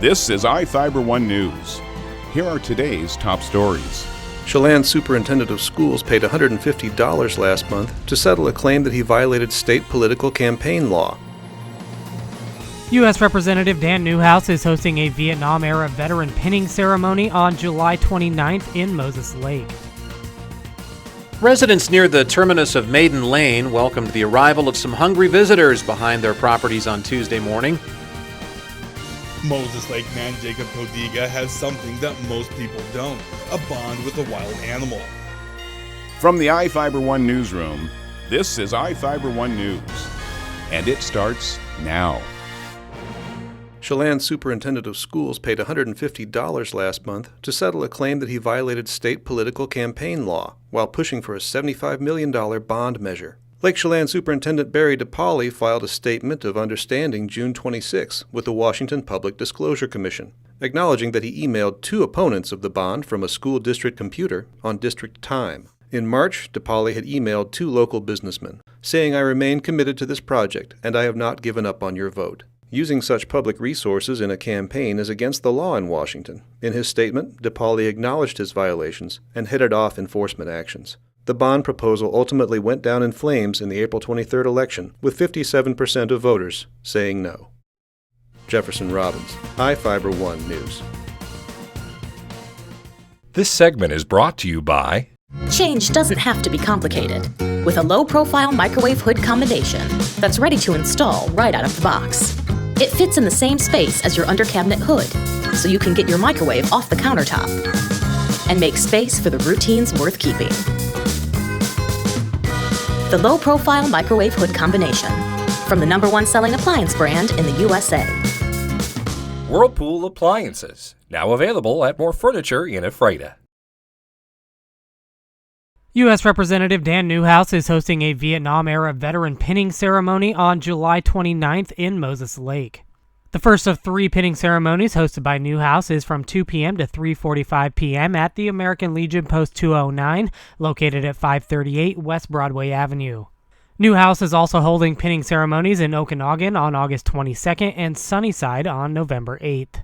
This is iFIBER 1 News. Here are today's top stories. Chelan's superintendent of schools paid $150 last month to settle a claim that he violated state political campaign law. U.S. Representative Dan Newhouse is hosting a Vietnam-era veteran pinning ceremony on July 29th in Moses Lake. Residents near the terminus of Maiden Lane welcomed the arrival of some hungry visitors behind their properties on Tuesday morning. Moses Lake man Jacob Codiga has something that most people don't, a bond with a wild animal. From the iFIBER 1 newsroom, this is iFIBER 1 News. And it starts now. Chelan's superintendent of schools paid $150 last month to settle a claim that he violated state political campaign law while pushing for a $75 million bond measure. Lake Chelan Superintendent Barry DePauli filed a statement of understanding June 26 with the Washington Public Disclosure Commission, acknowledging that he emailed two opponents of the bond from a school district computer on district time. In March, DePauli had emailed two local businessmen, saying, "I remain committed to this project, and I have not given up on your vote." Using such public resources in a campaign is against the law in Washington. In his statement, DePauli acknowledged his violations and headed off enforcement actions. The bond proposal ultimately went down in flames in the April 23rd election, with 57% of voters saying no. Jefferson Robbins, iFIBER 1 News. This segment is brought to you by Change doesn't have to be complicated. With a low-profile microwave hood combination that's ready to install right out of the box. It fits in the same space as your under-cabinet hood, so you can get your microwave off the countertop and make space for the routines worth keeping. The low-profile microwave hood combination, from the #1 selling appliance brand in the USA. Whirlpool Appliances, now available at more furniture in Ephrata. U.S. Representative Dan Newhouse is hosting a Vietnam-era veteran pinning ceremony on July 29th in Moses Lake. The first of three pinning ceremonies hosted by Newhouse is from 2 p.m. to 3:45 p.m. at the American Legion Post 209, located at 538 West Broadway Avenue. Newhouse is also holding pinning ceremonies in Okanagan on August 22nd and Sunnyside on November 8th.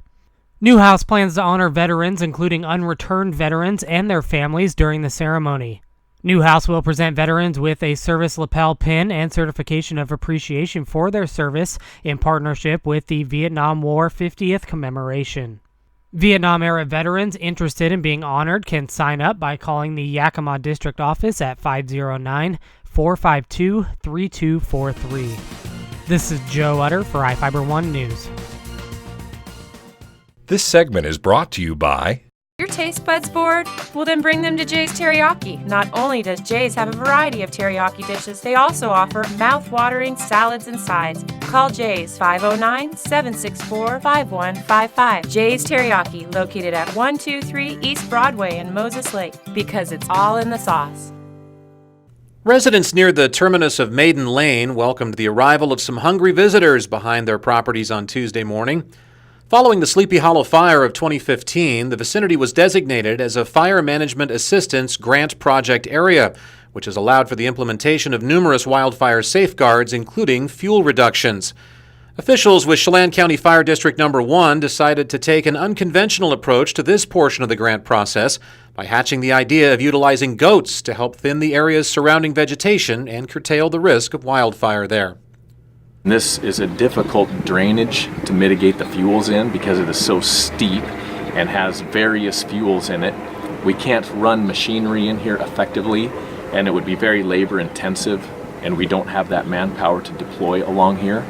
Newhouse plans to honor veterans, including unreturned veterans and their families, during the ceremony. Newhouse will present veterans with a service lapel pin and certification of appreciation for their service in partnership with the Vietnam War 50th commemoration. Vietnam-era veterans interested in being honored can sign up by calling the Yakima District Office at 509-452-3243. This is Joe Utter for iFIBER 1 News. This segment is brought to you by Your taste buds bored? Well, then bring them to Jay's Teriyaki. Not only does Jay's have a variety of teriyaki dishes, they also offer mouth-watering salads and sides. Call Jay's 509-764-5155. Jay's Teriyaki, located at 123 East Broadway in Moses Lake, because it's all in the sauce. Residents near the terminus of Maiden Lane welcomed the arrival of some hungry visitors behind their properties on Tuesday morning. Following the Sleepy Hollow fire of 2015, the vicinity was designated as a Fire Management Assistance Grant Project area, which has allowed for the implementation of numerous wildfire safeguards, including fuel reductions. Officials with Chelan County Fire District No. 1 decided to take an unconventional approach to this portion of the grant process by hatching the idea of utilizing goats to help thin the area's surrounding vegetation and curtail the risk of wildfire there. This is a difficult drainage to mitigate the fuels in because it is so steep and has various fuels in it. We can't run machinery in here effectively, and it would be very labor intensive, and we don't have that manpower to deploy along here.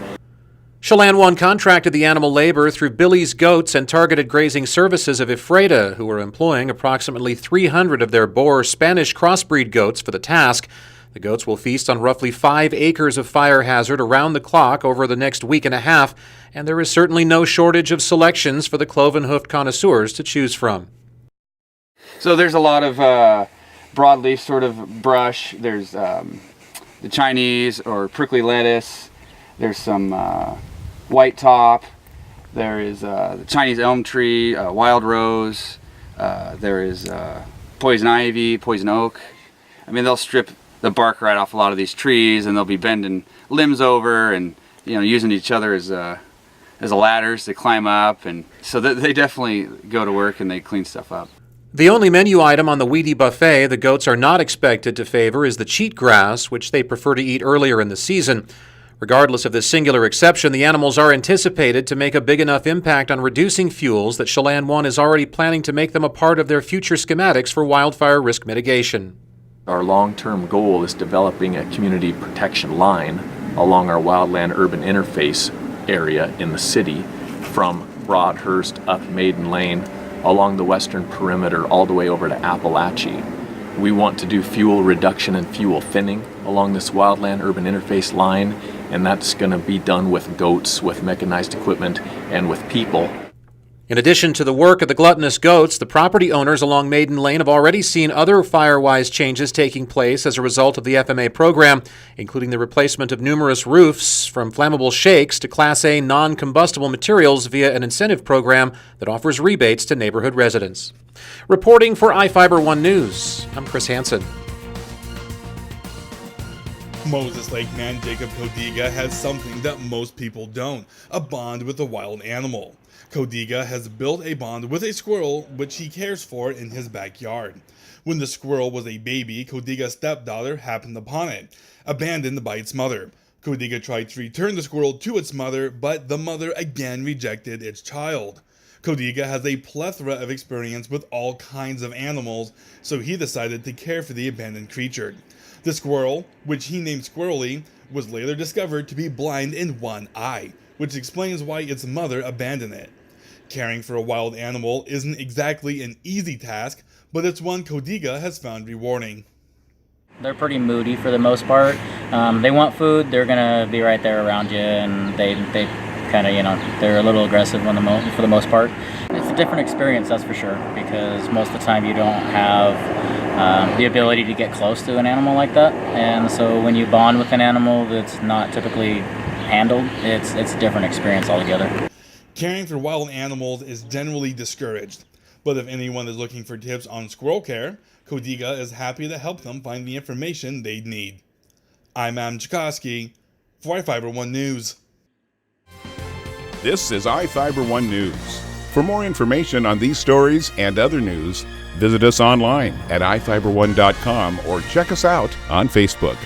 Chelan 1 contracted the animal labor through Billy's Goats and Targeted Grazing Services of Ephrata, who are employing approximately 300 of their Boer Spanish crossbreed goats for the task. The goats will feast on roughly 5 acres of fire hazard around the clock over the next week and a half, and there is certainly no shortage of selections for the cloven-hoofed connoisseurs to choose from. So there's a lot of broadleaf sort of brush. There's the Chinese or prickly lettuce. There's some white top. There is the Chinese elm tree, wild rose. There is poison ivy, poison oak. I mean, they'll strip the bark right off a lot of these trees, and they'll be bending limbs over and, you know, using each other as there's ladders they climb up, and so they definitely go to work and they clean stuff up. The only menu item on the Wheatie buffet the goats are not expected to favor is the cheatgrass, which they prefer to eat earlier in the season. Regardless of this singular exception, the animals are anticipated to make a big enough impact on reducing fuels that Chelan One is already planning to make them a part of their future schematics for wildfire risk mitigation. Our long-term goal is developing a community protection line along our wildland-urban interface area in the city from Broadhurst up Maiden Lane along the western perimeter all the way over to Appalachia. We want to do fuel reduction and fuel thinning along this wildland-urban interface line, and that's going to be done with goats, with mechanized equipment, and with people. In addition to the work of the gluttonous goats, the property owners along Maiden Lane have already seen other fire-wise changes taking place as a result of the FMA program, including the replacement of numerous roofs from flammable shakes to Class A non-combustible materials via an incentive program that offers rebates to neighborhood residents. Reporting for iFIBER 1 News, I'm Chris Hansen. Moses Lake man Jacob Codiga has something that most people don't, a bond with a wild animal. Codiga has built a bond with a squirrel which he cares for in his backyard. When the squirrel was a baby, Codiga's stepdaughter happened upon it, abandoned by its mother. Codiga tried to return the squirrel to its mother, but the mother again rejected its child. Codiga has a plethora of experience with all kinds of animals, so he decided to care for the abandoned creature. The squirrel, which he named Squirrely, was later discovered to be blind in one eye, which explains why its mother abandoned it. Caring for a wild animal isn't exactly an easy task, but it's one Codiga has found rewarding. They're pretty moody for the most part. They want food, they're going to be right there around you, and they kind of, they're a little aggressive for the most part. It's a different experience, that's for sure, because most of the time you don't have the ability to get close to an animal like that. And so when you bond with an animal that's not typically handled, it's a different experience altogether. Caring for wild animals is generally discouraged, but if anyone is looking for tips on squirrel care, Codiga is happy to help them find the information they need. I'm Adam Chikoski for iFIBER 1 News. This is iFIBER 1 News. For more information on these stories and other news, visit us online at iFiber1.com or check us out on Facebook.